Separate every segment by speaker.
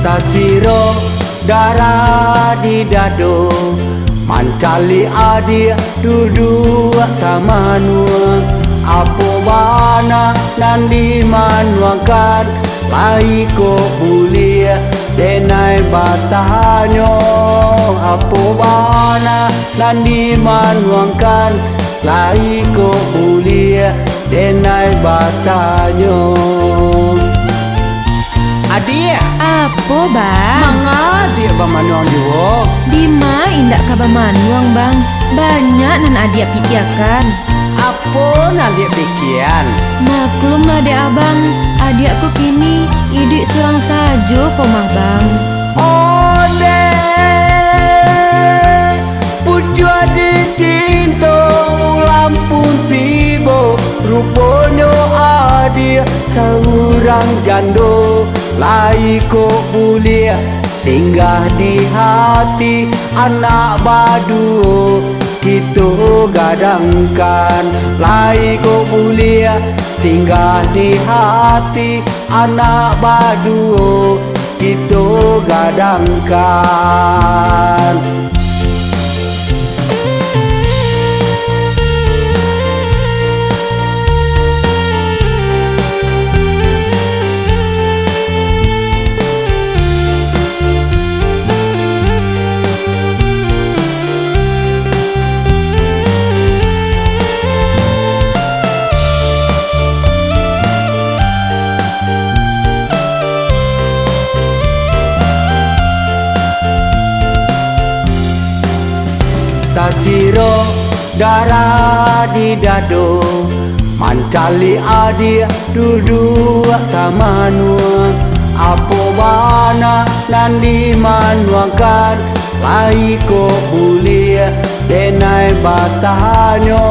Speaker 1: Tasiro darah di dado mancali adia duduk tamanua apo bana nandi manuakan laiko bulia denai batanyo apo bana nandi manuakan laiko bulia denai batanyo. Adia
Speaker 2: Apa bang?
Speaker 1: manga dia bamanuang diwo
Speaker 2: Dima indak kaba manuang bang. Banyak nan adia pikiakan.
Speaker 1: apa nanti pikiran
Speaker 2: Maklum lah dek abang. Adiakku kini idik surang sajo komah bang.
Speaker 1: ode puju adi cinta ulam pun tiba rupanya adia seorang jando laiko bulia singgah di hati anak badu kita gadangkan laiko bulia singgah di hati anak badu kita gadangkan. Tasiro darah di dado mancali adia duduk tamanua apo bana nandi manuakan laiko bulia denai batanyo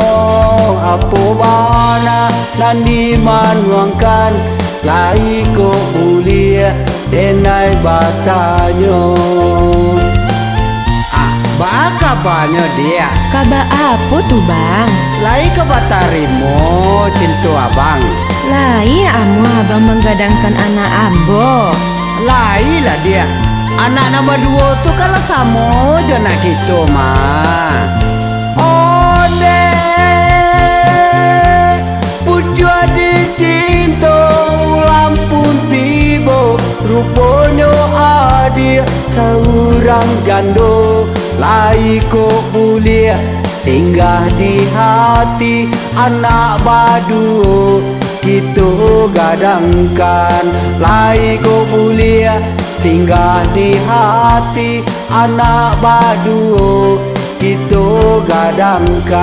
Speaker 1: apo bana nandi manuakan laiko bulia denai batanyo. Baka banyak dia
Speaker 2: Kaba apa tuh bang?
Speaker 1: lai ke batarimo cintu abang
Speaker 2: Lai amu abang menggadangkan anak ambo.
Speaker 1: lai lah dia anak nama dua tu kalau samo jona gitu mah ode puju adi cinta ulam pun tiba rupanya adia seorang jando laiko bulia singgah di hati anak badu kita gadangkan laiko bulia singgah di hati anak badu kita gadangkan.